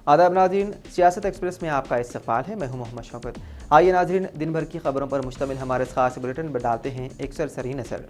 आदाब नाज़रीन, सियासत एक्सप्रेस में आपका इस्तकबाल है। मैं हूं मोहम्मद शौकत। आइए नाज़रीन, दिन भर की खबरों पर मुश्तमिल हमारे इस खास बुलेटिन पर डालते हैं एक सरसरी नज़र।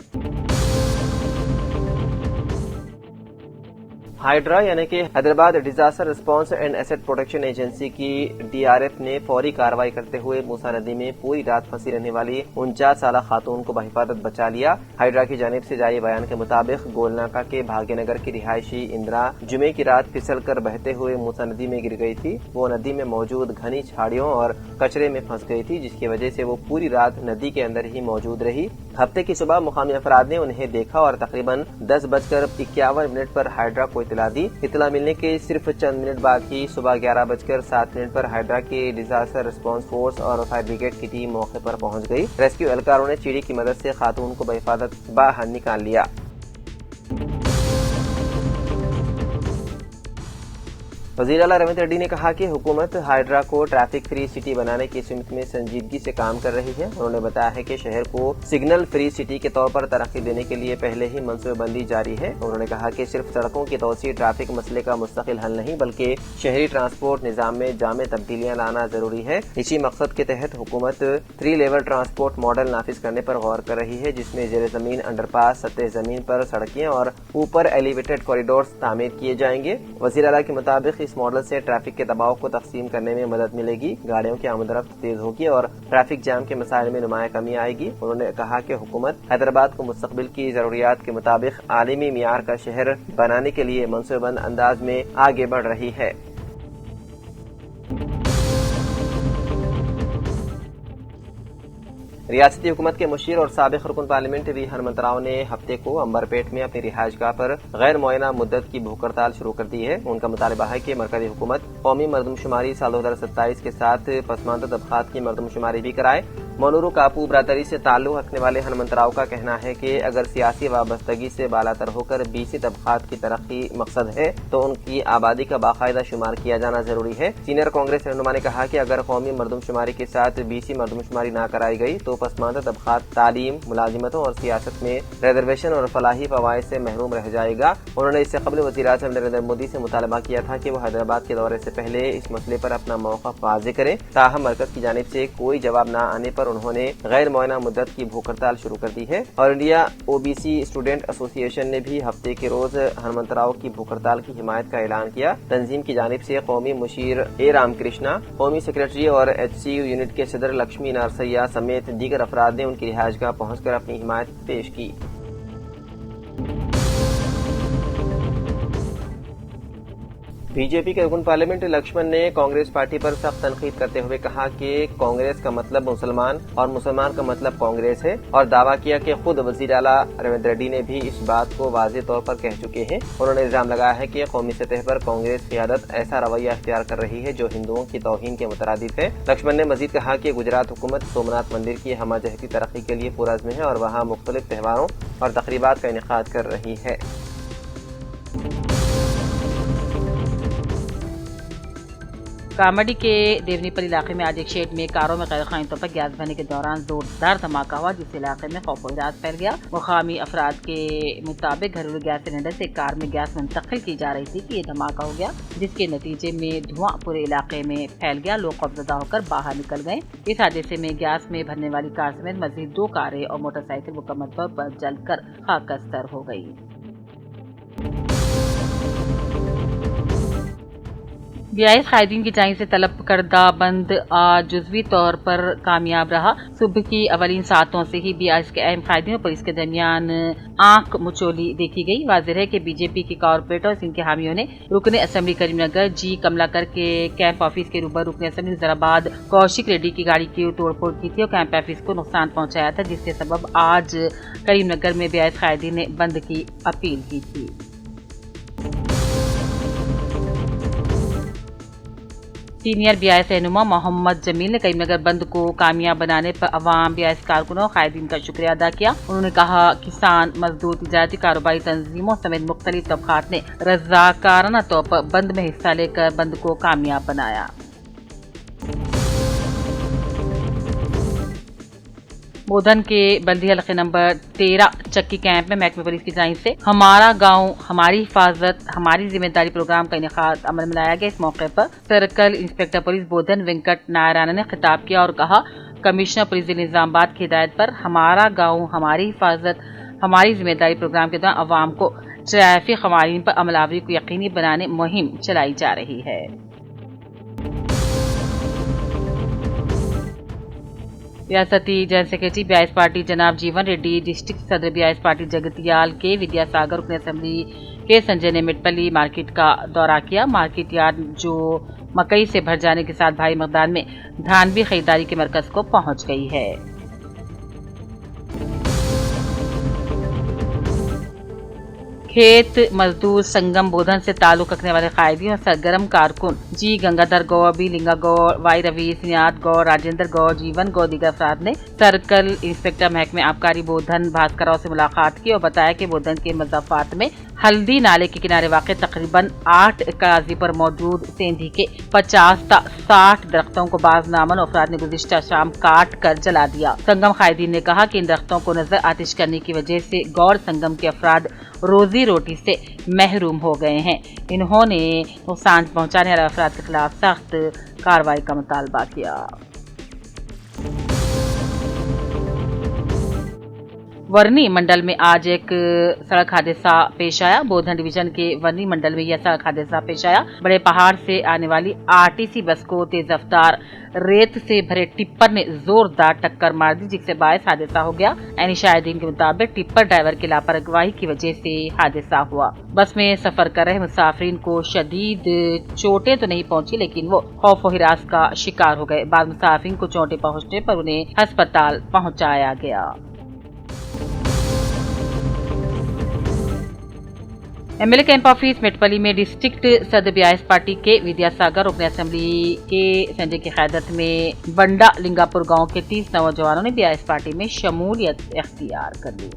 हाइड्रा यानी कि Hyderabad disaster response and asset protection agency की DRF ने फौरी कार्रवाई करते हुए मूसा नदी में पूरी रात फंसी रहने वाली 49 साल खातून को बहिफाजत बचा लिया। हाइड्रा की जानिब से जारी बयान के मुताबिक गोलनाका के भाग्यनगर की रिहायशी इंदिरा जुमे की रात फिसल कर बहते हुए मूसा नदी में गिर गई थी। वो नदी में मौजूद घनी झाड़ियों और कचरे में फंस गई थी, जिसकी वजह से वो पूरी रात नदी के अंदर ही मौजूद रही। हफ्ते की सुबह मुकामी अफराद ने उन्हें देखा और तकरीबन 10:51 पर हाइड्रा को इतला दी। इतला मिलने के सिर्फ चंद मिनट बाद ही सुबह 11:07 पर हाइड्रा की डिजास्टर रिस्पांस फोर्स और फायर ब्रिगेड की टीम मौके पर पहुंच गई। रेस्क्यू एहलकारों ने चिड़ी की मदद से खातून को बहिफाजत बाहर निकाल लिया। वज़ीर आला रविंद्र रेड्डी ने कहा कि हुकूमत हाइड्रा को ट्रैफिक फ्री सिटी बनाने की सिमत में संजीदगी से काम कर रही है। उन्होंने बताया है कि शहर को सिग्नल फ्री सिटी के तौर पर तरक्की देने के लिए पहले ही मनसूबेबंदी जारी है। उन्होंने कहा कि सिर्फ सड़कों की तोसी ट्रैफिक मसले का मुस्तकिल हल नहीं, बल्कि शहरी ट्रांसपोर्ट निज़ाम में जामे तब्दीलियां लाना जरूरी है। इसी मकसद के तहत हुकूमत 3 लेवल ट्रांसपोर्ट मॉडल नाफिज करने पर गौर कर रही है, जिसमें जेर जमीन अंडरपास, सतह जमीन पर सड़कें और ऊपर एलिवेटेड कॉरिडोर्स तामीर किए जाएंगे। वज़ीर आला के मुताबिक इस मॉडल से ट्रैफिक के दबाव को तकसीम करने में मदद मिलेगी, गाड़ियों की आमदरफ्त तेज होगी और ट्रैफिक जाम के मसाइल में नुमाया कमी आएगी। उन्होंने कहा कि हुकूमत हैदराबाद को मुस्तकबिल की जरूरियात के मुताबिक आलमी मियार का शहर बनाने के लिए मनसूबाबंद अंदाज में आगे बढ़ रही है। रियासती हुकूमत के मुशीर और साबिक रुकन पार्लियामेंट वी हनुमंत राव ने हफ्ते को अंबरपेट में अपनी रिहाइशगाह पर गैर मुअय्यना मुद्दत की भूख हड़ताल शुरू कर दी है। उनका मुतालबा है कि मरकजी हुकूमत कौमी मरदमशुमारी साल 2027 के साथ पसमानदा तबकात की मरदमशुमारी भी कराए। मनूरू कापू बरादरी से ताल्लुक रखने वाले हनुमंत राव का कहना है कि अगर सियासी वाबस्तगी से बालातर होकर BC तबकात की तरक्की मकसद है तो उनकी आबादी का बाकायदा शुमार किया जाना जरूरी है। सीनियर कांग्रेस रहनुमा ने कहा कि अगर कौमी मरदमशुमारी के साथ BC मरदमशुमारी न कराई गई तो पसमानदा तबकात तालीम, मुलाजिमतों और सियासत में रिजर्वेशन और फलाही फवाइद से महरूम रह जाएगा। उन्होंने इससे कबल वज़ीर-ए-आज़म नरेंद्र मोदी से मुतालबा किया था कि वो हैदराबाद के दौरे से पहले इस मसले पर अपना मौक़िफ़ वाज़ेह करें। ताहम मरकज की जानिब से कोई जवाब न आने पर उन्होंने गैर मुअय्यना मुद्दत की भूख हड़ताल शुरू कर दी है। और इंडिया OBC स्टूडेंट एसोसिएशन ने भी हफ्ते के रोज हनुमंत राव की भूख हड़ताल की हिमायत का ऐलान किया। तंजीम की जानिब से कौमी मुशीर A रामकृष्णा, कौमी सेक्रेटरी और HCU यूनिट के सदर लक्ष्मी नारसैया समेत दीगर अफराद ने उनकी रिहाइशगाह पहुंचकर अपनी हिमायत पेश की। BJP के रुकन पार्लियामेंट लक्ष्मण ने कांग्रेस पार्टी पर सख्त तनकीद करते हुए कहा कि कांग्रेस का मतलब मुसलमान और मुसलमान का मतलब कांग्रेस है, और दावा किया कि खुद वज़ीर आला रविंद्र रेड्डी ने भी इस बात को वाज़ेह तौर पर कह चुके हैं। उन्होंने इल्जाम लगाया है कि कौमी सतह पर कांग्रेस क़ियादत ऐसा रवैया इख्तियार कर रही है जो हिंदुओं की तौहीन के मुतरादिफ है। लक्ष्मण ने मजीद कहा कि गुजरात हुकूमत सोमनाथ मंदिर की हमाजहती तरक्की के लिए पुरअज़्म है और वहाँ मुख्तलिफ त्योहारों और तक़रीबात का इनेकाद कर रही है। कामाडी के देवनीपल इलाके में आज एक शेड में कारों में गैर कानूनी तौर पर गैस भरने के दौरान जोरदार धमाका हुआ, जिससे इलाके में खौफ और फैल गया। मुकामी अफराद के मुताबिक घरेलू गैस सिलेंडर से कार में गैस मुंतकिल की जा रही थी कि ये धमाका हो गया, जिसके नतीजे में धुआं पूरे इलाके में फैल गया। लोग खौफजदा होकर बाहर निकल गए। इस हादसे में गैस में भरने वाली कार समेत मजीद 2 कारें और मोटरसाइकिल मुकम्मल तौर पर जलकर खाकस्तर हो गई। BIS कायदीन की जानिब से तलब करदा बंद आज जुज़वी तौर पर कामयाब रहा। सुबह की अवलीन सातों से ही BIS के अहम कायदीन और पुलिस के दरमियान आंख मुचोली देखी गई। वाज़ेह है कि BJP की कॉरपोरेटर और इनके हामियों ने रुकने असम्बली करीमनगर G कमलाकर के कैंप ऑफिस के रूबरू रुकने असम्बली नज़राबाद कौशिक रेड्डी की गाड़ी की तोड़फोड़ की थी और कैंप ऑफिस को नुकसान पहुंचाया था, जिसके सबब आज करीमनगर में BIS कायदीन ने बंद की अपील की थी। 'सीनियर BIS रहनुमा मोहम्मद जमील ने करीमनगर बंद को कामयाब बनाने पर अवाम, BIS कारकुनों और कायदीन का शुक्रिया अदा किया। उन्होंने कहा किसान, मजदूर, तिजारती कारोबारी तंजीमों समेत मुख्तलिफ तबकात ने रज़ाकाराना तौर पर बंद में हिस्सा लेकर बंद को कामयाब बनाया। बोधन के बल्दी हल्के नंबर 13 चक्की कैंप में महकमे पुलिस की जानिब से हमारा गांव हमारी हिफाजत हमारी जिम्मेदारी प्रोग्राम का इनेकाद अमल में लाया गया। इस मौके पर सर्कल इंस्पेक्टर पुलिस बोधन वेंकट नारायण ने खिताब किया और कहा, कमिश्नर पुलिस जिला निजामाबाद की हिदायत पर हमारा गांव हमारी हिफाजत हमारी जिम्मेदारी प्रोग्राम के दौरान अवाम को ट्रैफिक कवानीन पर अमलावरी को यकीनी बनाने मुहिम चलाई जा रही है। रियासती जनरल सेक्रेटरी बीआईएस पार्टी जनाब जीवन रेड्डी, डिस्ट्रिक्ट सदर बीआईएस पार्टी जगतियाल के विद्यासागर रुकन असेंबली के संजय ने मिटपल्ली मार्केट का दौरा किया। मार्केट यार्ड जो मकई से भर जाने के साथ भारी मकदार में धान भी खरीदारी के मरकज को पहुंच गई है। खेत मजदूर संगम बोधन से ताल्लुक रखने वाले कायदी और सरगर्म कारकुन जी गंगाधर गौड़, बी लिंगा गौड़, वाई रवीश, नियात गौड़, राजेंद्र गौड़, जीवन गौड़ दीगर अफराद ने सर्कल इंस्पेक्टर महकमे आबकारी बोधन भास्कर से मुलाकात की और बताया कि बोधन के मज़ाफात में हल्दी नाले के किनारे वाक़ तकरीबन 8 एकाजी पर मौजूद सेंधी के 50 से 60 दरख्तों को बाज नामन अफराद ने गुज़िश्ता शाम काट कर जला दिया। संगम कायदीन ने कहा कि इन दरख्तों को नजर आतिश करने की वजह से गौड़ संगम के अफराद रोजी रोटी से महरूम हो गए हैं। इन्होंने नुकसान पहुंचाने वाले अफराद के खिलाफ सख्त कार्रवाई का मुतालबा किया। वर्नी मंडल में आज एक सड़क हादसा पेश आया। बोधन डिवीजन के वर्नी मंडल में यह सड़क हादसा पेश आया। बड़े पहाड़ से आने वाली आरटीसी बस को तेज रफ्तार रेत से भरे टिप्पर ने जोरदार टक्कर मार दी, जिससे बायस हादसा हो गया। यानी शाहिदीन के मुताबिक टिप्पर ड्राइवर की लापरवाही की वजह से हादसा हुआ। बस में सफर कर रहे मुसाफिरीन को शदीद चोटें तो नहीं पहुंची, लेकिन वो खौफ और हिरास का शिकार हो गए। बाद मुसाफिरीन को चोटें पहुंचने पर उन्हें अस्पताल पहुंचाया गया। एमएलए कैंप ऑफिस मेटपल्ली में डिस्ट्रिक्ट सदर बीआईएस पार्टी के विद्यासागर रुकन असेंबली के संजय की क़यादत में बंडा लिंगापुर गांव के 30 नौजवानों ने बीआईएस पार्टी में शमूलियत इख्तियार कर ली।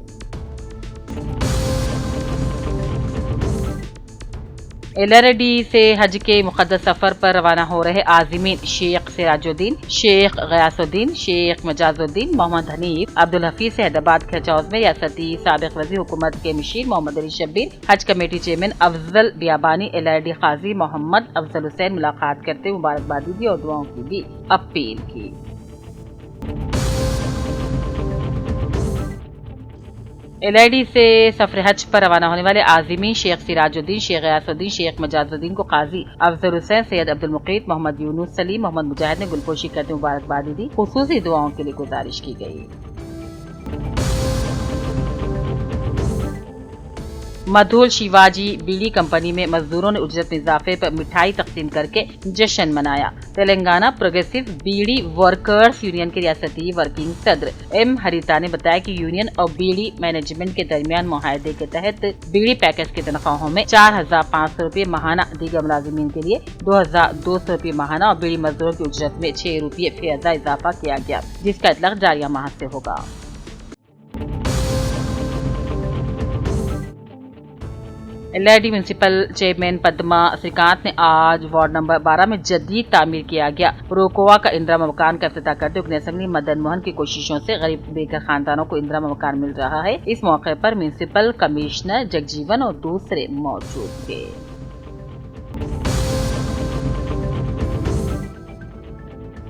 एलआरडी से हज के मुक़द्दस सफर पर रवाना हो रहे आज़मीन शेख सिराजुद्दीन, शेख गयासुद्दीन, शेख मजाजुद्दीन, मोहम्मद हनीफ, अब्दुल हफीज से हैदराबाद के हज में रियासती साबिक़ वज़ीर हुकूमत के Musheer Mohammad Ali Shabbir, Haj committee chairman Afzal Biyabani, LRD Qazi Mohammed Afzal Hussain मुलाकात करते हुए मुबारकबादी दी और दुआओं की भी अपील की। एलआईडी से सफर हज पर रवाना होने वाले आज़मीन शेख सिराजुद्दीन, शेख गयासुद्दीन, शेख मजाजुद्दीन को काजी अफजल हुसैन, सैयद अब्दुल मुकीत, मोहम्मद यूनुस सलीम, मोहम्मद मुजाहिद ने गुलपोशी करते मुबारकबादी दी। खुसूसी दुआओं के लिए गुजारिश की गई। मधुल शिवाजी बीड़ी कंपनी में मजदूरों ने उजरत में इजाफे पर मिठाई तकसीम करके जश्न मनाया। तेलंगाना प्रोग्रेसिव बीड़ी वर्कर्स यूनियन के रियासती वर्किंग सदर एम हरिता ने बताया कि यूनियन और बीड़ी मैनेजमेंट के दरमियान मुआहदे के तहत बीड़ी पैकेज की तनख्वाहों में 4,500 रुपये माहाना, दीगर मुलाजिमीन के लिए 2,200 रुपये माहाना और बीड़ी मजदूरों की उजरत में 6 रुपये फीसदा इजाफा किया गया, जिसका इतलाक जारिया माह से होगा। एलआईडी म्यूनिसिपल चेयरमैन पद्मा श्रीकांत ने आज वार्ड नंबर 12 में जदीद तामीर किया गया रोकोवा का इंदिरा मकान का इफ्तिताह करते हुए असेंबली मदन मोहन की कोशिशों से गरीब बेघर खानदानों को इंदिरा मकान मिल रहा है। इस मौके पर म्यूनिसिपल कमिश्नर जगजीवन और दूसरे मौजूद थे।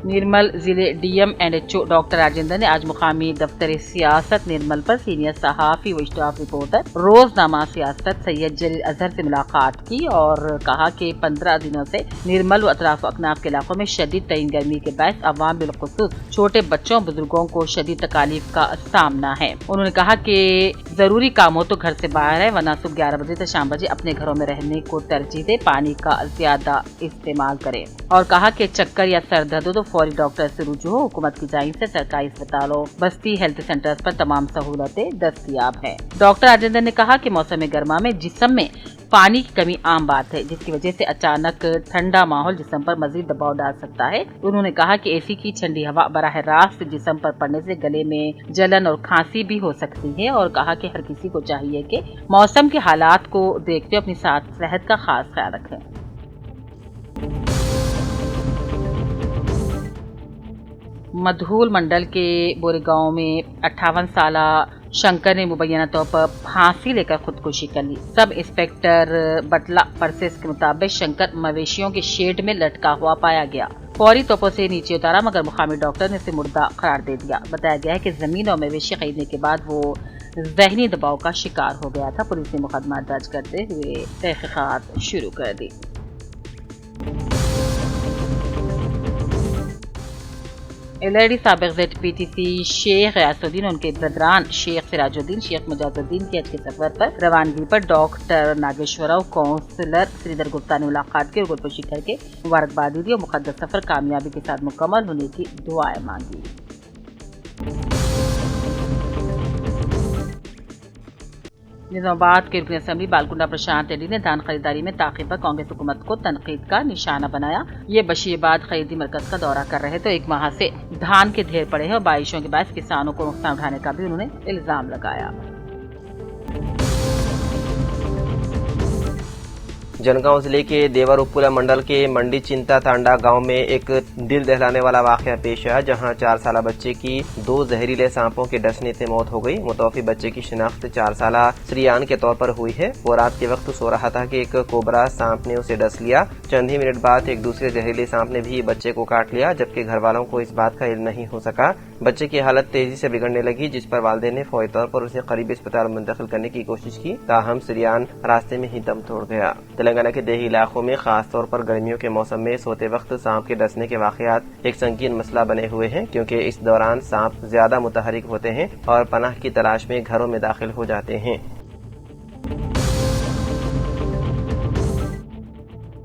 निर्मल जिले DM and HO doctor Rajendra ने आज मुकामी दफ्तर सियासत निर्मल पर सीनियर सहाफी व स्टाफ रिपोर्टर रोजनामा सियासत सैयद जलील अजहर से मुलाकात की और कहा कि 15 दिनों से निर्मल व अतराफ अकनाफ के इलाकों में शदीद तरीन गर्मी के बायस अवाम बिलखुसूस छोटे बच्चों बुजुर्गों को शदीद तकालीफ का सामना है। उन्होंने कहा कि जरूरी काम हो तो घर से बाहर है, वरना सुबह 11 बजे से शाम बजे अपने घरों में रहने को तरजीह दे, पानी का ज्यादा इस्तेमाल करें और कहा कि चक्कर या सर दर्द हो तो फौरी डॉक्टर से रुजू हो। हुकूमत की जानिब से सरकारी अस्पतालों, बस्ती हेल्थ सेंटर्स पर तमाम सहूलतें दस्तयाब हैं। डॉक्टर राजेंद्र ने कहा कि मौसम गर्मा में जिस्म में पानी की कमी आम बात है, जिसकी वजह से अचानक ठंडा माहौल जिस्म पर मजीद दबाव डाल सकता है। उन्होंने कहा कि एसी की ठंडी हवा बराह रास्त जिस्म पर पड़ने से गले में जलन और खांसी भी हो सकती है और कहा कि हर किसी को चाहिए कि मौसम के हालात को देखते हुए अपनी सेहत का खास ख्याल रखें। मधूल मंडल के बोरेगांव में 58 साल शंकर ने मुबैना तौर पर फांसी लेकर खुदकुशी कर ली। सब इंस्पेक्टर बटला परसेस के मुताबिक शंकर मवेशियों के शेड में लटका हुआ पाया गया। फौरी तौर पर उसे नीचे उतारा मगर मुकामी डॉक्टर ने उसे मुर्दा करार दे दिया। बताया गया है कि जमीन और मवेशी खरीदने के बाद वो जहनी दबाव का शिकार हो गया था। पुलिस ने मुकदमा दर्ज करते हुए तहकीकात शुरू कर दी। एलआईडी साबिक ZPTC शेख गयासुद्दीन उनके ब्रदरान शेख सिराजुद्दीन शेख मुजाजुद्दीन के हज के सफर पर रवानगी पर डॉक्टर नागेश्वरराव काउंसलर श्रीधर गुप्ता ने मुलाकात की और गुलपुशी करके मुबारकबाद दी और मुकद्दस सफर कामयाबी के साथ मुकम्मल होने की दुआएं मांगी। निजामाबाद के रुकन असेंबली बालकुंडा प्रशांत रेड्डी ने धान खरीदारी में ताख़ीर पर कांग्रेस हुकूमत को तनकीद का निशाना बनाया। ये बशीराबाद खरीदी मरकज का दौरा कर रहे तो एक माह से धान के ढेर पड़े हैं और बारिशों के बायस किसानों को नुकसान उठाने का भी उन्होंने इल्जाम लगाया। जनगांव जिले के देवर उपपुला मंडल के मंडी चिंता तांडा गांव में एक दिल दहलाने वाला वाकया पेश आया, जहां 4 साल बच्चे की 2 जहरीले सांपों के डसने से मौत हो गई। मुतवफी बच्चे की शिनाख्त 4 साल श्रियान के तौर पर हुई है। वो रात के वक्त सो रहा था कि एक कोबरा सांप ने उसे डस लिया। चंद ही मिनट बाद एक दूसरे जहरीले सांप ने भी बच्चे को काट लिया, जबकि घर वालों को इस बात का इल्म नहीं हो सका। बच्चे की हालत तेजी से बिगड़ने लगी, जिस पर वालिदैन ने फौरी तौर पर उसे करीबी अस्पताल मुंतकिल करने की कोशिश की, ताहम श्रियान रास्ते में ही दम तोड़ गया। तेलंगाना के देही इलाकों में खास तौर पर गर्मियों के मौसम में सोते वक्त सांप के डसने के वाकयात एक संगीन मसला बने हुए हैं, क्योंकि इस दौरान सांप ज्यादा मुतहरिक होते हैं और पनाह की तलाश में घरों में दाखिल हो जाते हैं।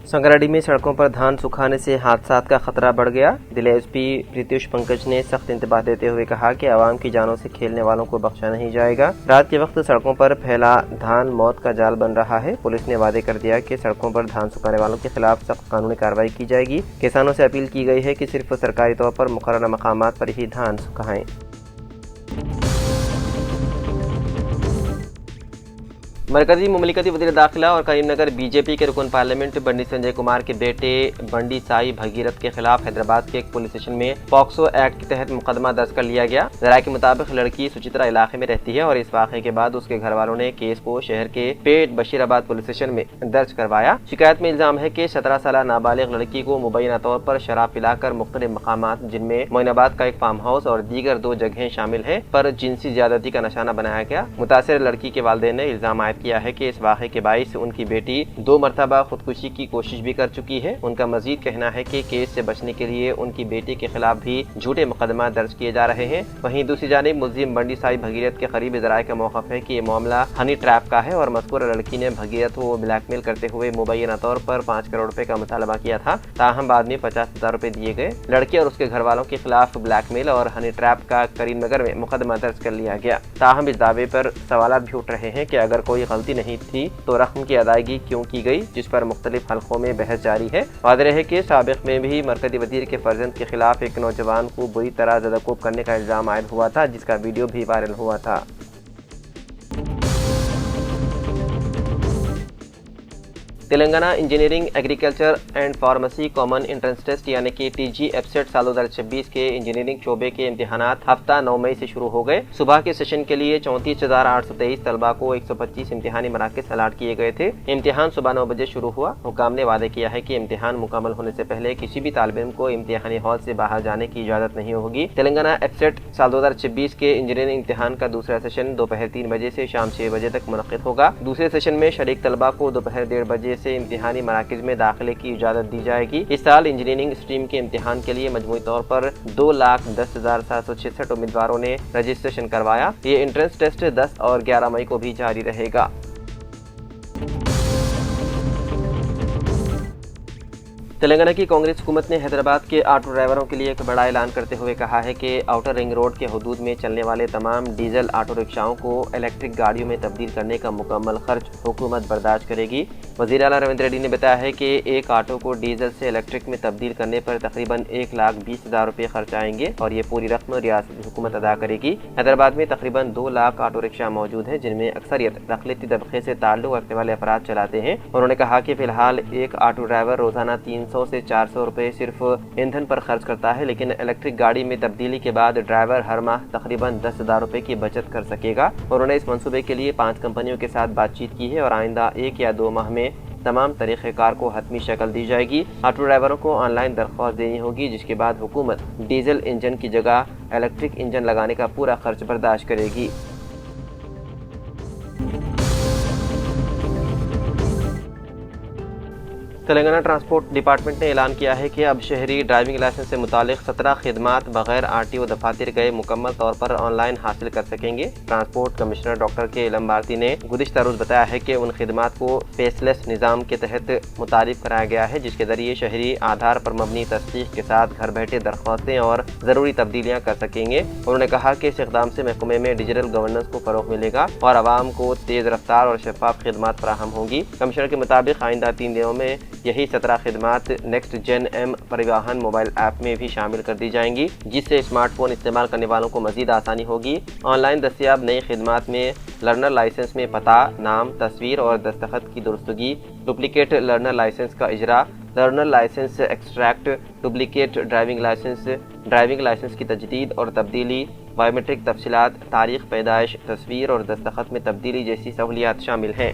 संगराडी में सड़कों पर धान सुखाने से हादसात का खतरा बढ़ गया। जिला एसपी प्रीतिश पंकज ने सख्त इंतबाह देते हुए कहा कि आवाम की जानों से खेलने वालों को बख्शा नहीं जाएगा। रात के वक्त सड़कों पर फैला धान मौत का जाल बन रहा है। पुलिस ने वादे कर दिया कि सड़कों पर धान सुखाने वालों के खिलाफ सख्त कानूनी कार्रवाई की जाएगी। किसानों से अपील की गई है कि सिर्फ सरकारी तौर पर मुकर्रर मकामात पर ही धान सुखाएं। मरकजी मुमलिकती वज़ीर दाखिला और करीमनगर बीजेपी के रुकन पार्लियामेंट बंडी संजय कुमार के बेटे बंडी साई भगीरथ के खिलाफ हैदराबाद के एक पुलिस स्टेशन में पॉक्सो एक्ट के तहत मुकदमा दर्ज कर लिया गया। जराये के मुताबिक लड़की सुचित्रा इलाके में रहती है और इस वाक़े के बाद उसके घर वालों ने केस को शहर के पेट बशीराबाद पुलिस स्टेशन में दर्ज करवाया। शिकायत में इल्जाम है कि 17 साल नाबालिग लड़की को मुबैना तौर पर शराब पिलाकर मुख्तलिफ मकामात, जिनमें मोइनाबाद का एक फार्म हाउस और दीगर 2 जगहें शामिल है, पर जिनसी ज्यादती का निशाना बनाया गया। मुतासिर लड़की के वालिदैन ने इल्जाम आयद किया है कि इस वाक़े के बाइस उनकी बेटी 2 मरतबा खुदकुशी की कोशिश भी कर चुकी है। उनका मजीद कहना है कि केस से बचने के लिए उनकी बेटी के खिलाफ भी झूठे मुकदमा दर्ज किए जा रहे हैं। वहीं दूसरी जानिब मुल्जिम बंडी साई भगीरथ के करीबी ज़राए का मौक़िफ़ है कि ये मामला हनी ट्रैप का है और मज़कूर लड़की ने भगीरथ को ब्लैकमेल करते हुए मुबैना तौर पर 5 करोड़ रुपए का मुतालबा किया था। ताहम बाद में 50,000 रुपए दिए गए। लड़की और उसके घर वालों के खिलाफ ब्लैकमेल और हनी ट्रैप का करीमनगर में मुकदमा दर्ज कर लिया गया। ताहम इस दावे पर सवाल भी उठ रहे हैं कि अगर कोई गलती नहीं थी तो रकम की अदायगी क्यों की गई, जिस पर मुख्तलिफ हलकों में बहस जारी है। वाज़ेह है कि साबिक़ में भी मरकज़ी वज़ीर के फर्जंद के खिलाफ एक नौजवान को बुरी तरह ज़दकोब करने का इल्ज़ाम आयद हुआ था, जिसका वीडियो भी वायरल हुआ था। Telangana engineering agriculture and pharmacy common entrance test यानी कि TG EPSET साल 2026 के इंजीनियरिंग शोबे के इम्तिहानात हफ्ता 9 मई से शुरू हो गए। सुबह के सेशन के लिए 34,823 तलबा को 125 इम्तिहानी मराकज़ अलाट किए गए थे। इम्तिहान सुबह 9 बजे शुरू हुआ। हुकाम ने वादे किया है कि इम्तिहान मुकम्मल होने से पहले किसी भी तालिब इल्म को इम्तिहानी हॉल से बाहर जाने की इजाज़त नहीं होगी। तेलंगाना EPSET साल 2026 के इंजीनियरिंग इम्तिहान का दूसरा सेशन दोपहर 3 बजे से शाम 6 बजे तक मुनक़्क़िद होगा। दूसरे सेशन में शरीक तलबा को दोपहर 1:30 बजे से इम्तिहानी मराकज़ में दाखिले की इजाज़त दी जाएगी। इस साल इंजीनियरिंग स्ट्रीम के इम्तिहान के लिए मजमूई तौर पर 2,10,766 उम्मीदवारों ने रजिस्ट्रेशन करवाया। ये एंट्रेंस टेस्ट 10 और 11 मई को भी जारी रहेगा। तेलंगाना की कांग्रेस हुकूमत ने हैदराबाद के ऑटो ड्राइवरों के लिए एक बड़ा ऐलान करते हुए कहा है कि आउटर रिंग रोड के हदूद में चलने वाले तमाम डीजल ऑटो रिक्शाओं को इलेक्ट्रिक गाड़ियों में तब्दील करने का मुकम्मल खर्च हुकूमत बर्दाश्त करेगी। वज़ीर आला रविंद्र रेड्डी ने बताया है कि एक ऑटो को डीजल से इलेक्ट्रिक में तब्दील करने पर तकरीबन 1,20,000 रुपये खर्च आएंगे और ये पूरी रकम रियासती हुकूमत अदा करेगी। हैदराबाद में तकरीबन 2 लाख ऑटो रिक्शा मौजूद है, जिनमें अक्सरियत अक़लियती तबक़े से ताल्लुक़ रखने वाले अफराद चलाते हैं। उन्होंने कहा कि फ़िलहाल एक ऑटो ड्राइवर रोज़ाना 3 300 سے 400 روپے صرف ایندھن پر خرچ کرتا ہے، لیکن الیکٹرک گاڑی میں تبدیلی کے بعد ڈرائیور ہر ماہ تقریباً 10,000 روپے کی بچت کر سکے گا۔ انہوں نے اس منصوبے کے لیے 5 کمپنیوں کے ساتھ بات چیت کی ہے اور آئندہ 1 یا 2 ماہ میں تمام طریقہ کار کو حتمی شکل دی جائے گی۔ آٹو ڈرائیوروں کو آن لائن درخواست دینی ہوگی، جس کے بعد حکومت ڈیزل انجن کی جگہ الیکٹرک انجن لگانے کا پورا خرچ برداشت کرے گی۔ تلنگانہ ٹرانسپورٹ ڈپارٹمنٹ نے اعلان کیا ہے کہ اب شہری ڈرائیونگ لائسنس سے متعلق 17 خدمات بغیر RTO دفاتر گئے مکمل طور پر آن لائن حاصل کر سکیں گے۔ ٹرانسپورٹ کمشنر ڈاکٹر کے علم بھارتی نے گزشتہ روز بتایا ہے کہ ان خدمات کو فیس لیس نظام کے تحت متعارف کرایا گیا ہے، جس کے ذریعے شہری آدھار پر مبنی تصدیق کے ساتھ گھر بیٹھے درخواستیں اور ضروری تبدیلیاں کر سکیں گے۔ انہوں نے کہا کہ اس اقدام سے محکمے میں ڈیجیٹل گورننس کو فروغ ملے گا اور عوام کو تیز رفتار اور شفاف خدمات فراہم ہوں گی۔ کمشنر کے مطابق آئندہ 3 دنوں میں یہی 17 خدمات نیکسٹ جن ایم پریواہن موبائل ایپ میں بھی شامل کر دی جائیں گی، جس سے اسمارٹ فون استعمال کرنے والوں کو مزید آسانی ہوگی۔ آن لائن دستیاب نئی خدمات میں لرنر لائسنس میں پتہ، نام، تصویر اور دستخط کی درستگی، ڈپلیکیٹ لرنر لائسنس کا اجرا، learner licence extract, duplicate driving licence کی تجدید اور تبدیلی، بائیومیٹرک تفصیلات، تاریخ پیدائش، تصویر اور دستخط میں تبدیلی جیسی سہولیات شامل ہیں۔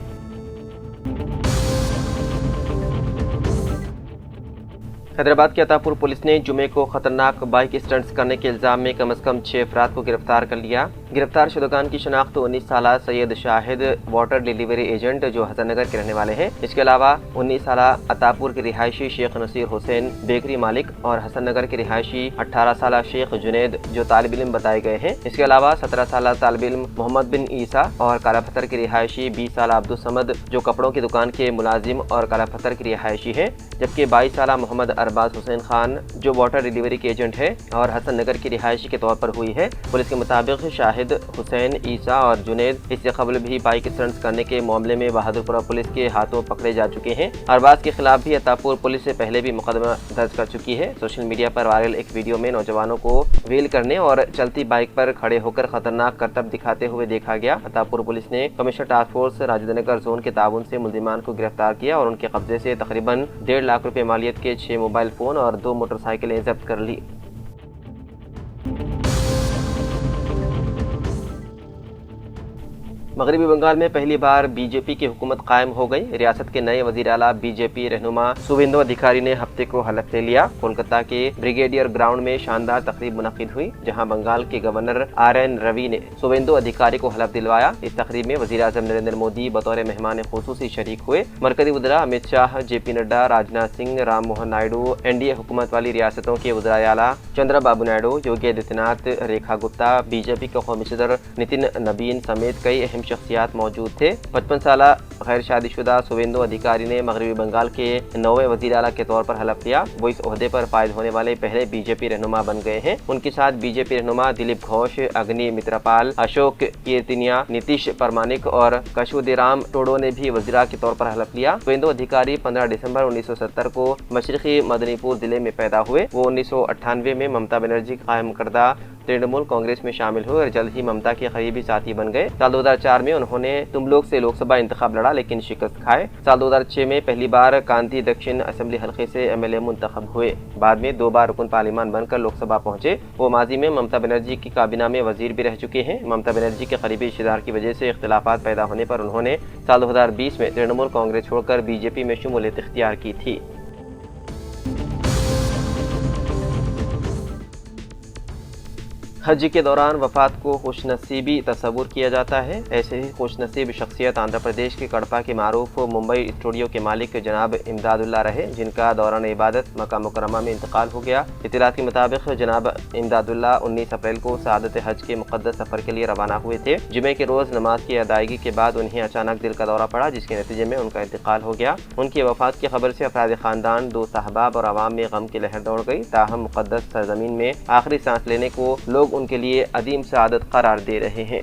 حیدرآباد کی عطاپور پولیس نے جمعے کو خطرناک بائک اسٹنٹس کرنے کے الزام میں کم از کم 6 افراد کو گرفتار کر لیا۔ گرفتار شدگان کی شناخت 19 سالہ سید شاہد واٹر ڈیلیوری ایجنٹ جو حسن نگر کے رہنے والے ہیں، اس کے علاوہ 19 سالہ عطاپور کے رہائشی شیخ نصیر حسین بیکری مالک اور حسن نگر کے رہائشی 18 سالہ شیخ جنید جو طالب علم بتائے گئے ہیں۔ اس کے علاوہ 17 سالہ طالب علم محمد بن عیسیٰ اور کالا پتھر کے رہائشی 20 سالہ عبدالصمد جو کپڑوں کی دکان کے ملازم اور کالا پتھر کی رہائشی ہیں، جبکہ 22 سالہ محمد ارباز حسین خان جو واٹر ڈیلیوری کے ایجنٹ ہے اور حسن نگر کی رہائشی کے طور پر ہوئی ہے۔ پولیس کے مطابق شاہد، حسین، عیسیٰ اور جنید اس سے قبل بھی بائک اسٹنٹس کرنے کے معاملے میں بہادرپورہ پولیس کے ہاتھوں پکڑے جا چکے ہیں۔ ارباز کے خلاف بھی عطاپور پولیس سے پہلے بھی مقدمہ درج کر چکی ہے۔ سوشل میڈیا پر وائرل ایک ویڈیو میں نوجوانوں کو ویل کرنے اور چلتی بائک پر کھڑے ہو کر خطرناک کرتب دکھاتے ہوئے دیکھا گیا۔ عطاپور پولیس نے commissioner task force Rajendra Nagar zone کے تعاون سے ملزمان کو گرفتار کیا اور ان کے قبضے سے تقریباً 1.5 لاکھ روپے مالیت کے 6 موبائل فون اور 2 موٹر سائیکلیں ضبط کر لی۔ مغربی بنگال میں پہلی بار بی جے پی کی حکومت قائم ہو گئی۔ ریاست کے نئے وزیر اعلیٰ بی جے پی رہنما سوویندو ادھیکاری نے ہفتے کو حلف لے لیا۔ کولکتہ کے بریگیڈیئر گراؤنڈ میں شاندار تقریب منعقد ہوئی، جہاں بنگال کے گورنر RN روی نے سوویندو ادھیکاری کو حلف دلوایا۔ اس تقریب میں وزیر اعظم نریندر مودی بطور مہمان خصوصی شریک ہوئے۔ مرکزی وزراء امت شاہ، JP نڈا، راجناتھ سنگھ، رام موہن نائیڈو، NDA حکومت والی ریاستوں کے وزرائے اعلیٰ چندرا بابو نائیڈو، یوگی آدتیہ ناتھ، ریکھا گپتا، BJP کے قومی صدر نتن نبین سمیت کئی اہم شخصیات موجود تھے۔ 55 سالہ غیر شادی شدہ سوویندو ادھیکاری نے مغربی بنگال کے 9ویں وزیر اعلیٰ کے طور پر حلف لیا۔ وہ اس عہدے پر فائز ہونے والے پہلے BJP رہنما بن گئے ہیں۔ ان کے ساتھ BJP رہنما دلیپ گھوش، اگنی متراپال، اشوک کیرتنیا، نتیش پرمانک اور کشودرام ٹوڈو نے بھی وزراء کے طور پر حلف لیا۔ سوویندو ادھیکاری 15 دسمبر 1970 کو مشرقی مدنی پور ضلع میں پیدا ہوئے۔ وہ 1998 میں ممتا بنرجی قائم کردہ ترنمول کانگریس میں شامل ہوئے اور جلد ہی ممتا کے قریبی ساتھی بن گئے۔ سال 2004 میں انہوں نے تملوک سے لوک سبھا انتخاب لڑا لیکن شکست کھائے۔ سال 2006 میں پہلی بار کانتی دکشن اسمبلی حلقے سے MLA منتخب ہوئے۔ بعد میں 2 بار رکن پارلیمان بن کر لوک سبھا پہنچے۔ وہ ماضی میں ممتا بنرجی کی کابینہ میں وزیر بھی رہ چکے ہیں۔ ممتا بنرجی کے قریبی رشتہ دار کی وجہ سے اختلافات پیدا ہونے پر انہوں نے سال 2020 میں ترنمول کانگریس چھوڑ کر BJP میں شمولیت اختیار کی تھی۔ حج کے دوران وفات کو خوش نصیبی تصور کیا جاتا ہے۔ ایسے ہی خوش نصیب شخصیت آندھرا پردیش کے کڑپا کے معروف ممبئی اسٹوڈیو کے مالک جناب امداد اللہ رہے، جن کا دوران عبادت مکہ مکرمہ میں انتقال ہو گیا۔ اطلاعات کے مطابق جناب امداد اللہ 19 اپریل کو سعادت حج کے مقدس سفر کے لیے روانہ ہوئے تھے۔ جمعے کے روز نماز کی ادائیگی کے بعد انہیں اچانک دل کا دورہ پڑا، جس کے نتیجے میں ان کا انتقال ہو گیا۔ ان کی وفات کی خبر سے افراد خاندان، دوست احباب اور عوام میں غم کی لہر دوڑ گئی۔ تاہم مقدس سرزمین میں آخری سانس لینے کو لوگ ان کے لیے عظیم سعادت قرار دے رہے ہیں۔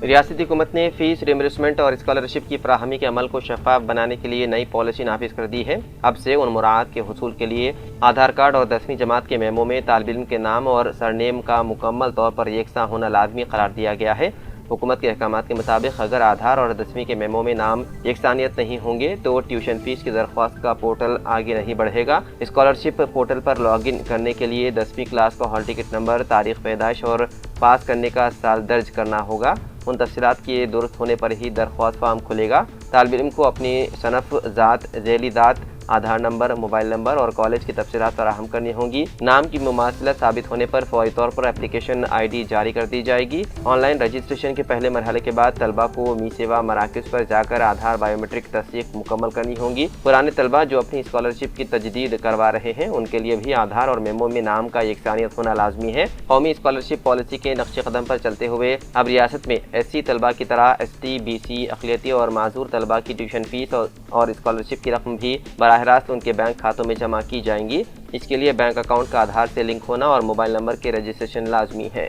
ریاستی حکومت نے فیس ریمبرسمنٹ اور اسکالرشپ کی فراہمی کے عمل کو شفاف بنانے کے لیے نئی پالیسی نافذ کر دی ہے۔ اب سے ان مراعات کے حصول کے لیے آدھار کارڈ اور 10ویں جماعت کے میمو میں طالب علم کے نام اور سرنیم کا مکمل طور پر یکساں ہونا لازمی قرار دیا گیا ہے۔ हुकूमत के अहकामात के मुताबिक अगर आधार और 10वीं के मेमो में नाम यकसानियत नहीं होंगे तो ट्यूशन फीस की दरख्वास्त का पोर्टल आगे नहीं बढ़ेगा। स्कॉलरशिप पोर्टल पर लॉगिन करने के लिए 10वीं क्लास का हॉल टिकट नंबर, तारीख पैदाइश और पास करने का साल दर्ज करना होगा। उन तफसीलात के दुरुस्त होने पर ही दरख्वास्त फॉर्म खुलेगा। तालिब इल्म को अपनी सनफ, ज़ात, झेली दात, आधार नंबर, मोबाइल नंबर और कॉलेज की तफसीलात फराहम करनी होंगी। नाम की मुमासलत साबित होने पर फौरी तौर पर एप्लीकेशन ID जारी कर दी जाएगी। ऑनलाइन रजिस्ट्रेशन के पहले मरहले के बाद तलबा को मी सेवा मराकज़ पर जाकर आधार बायोमेट्रिक तस्दीक मुकम्मल करनी होगी। पुराने तलबा जो अपनी स्कॉलरशिप की तजदीद करवा रहे हैं उनके लिए भी आधार और मेमो में नाम का यकसानियत होना लाजमी है। कौमी स्कॉलरशिप पॉलिसी के नक्शे कदम पर चलते हुए अब रियासत में SC तलबा की तरह ST, BC, अक़लियती और माजूर तलबा की ट्यूशन फीस और स्कॉलरशिप की रकम भी बराह रास्त उनके बैंक खातों में जमा की जाएंगी। इसके लिए बैंक अकाउंट का आधार से लिंक होना और मोबाइल नंबर के रजिस्ट्रेशन लाजमी है।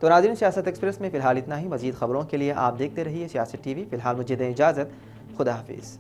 तो नाज़रीन, सियासत एक्सप्रेस में फ़िलहाल इतना ही। मज़ीद ख़बरों के लिए आप देखते रहिए सियासत TV। फ़िलहाल मुझे दें इजाज़त। खुदा हाफिज़।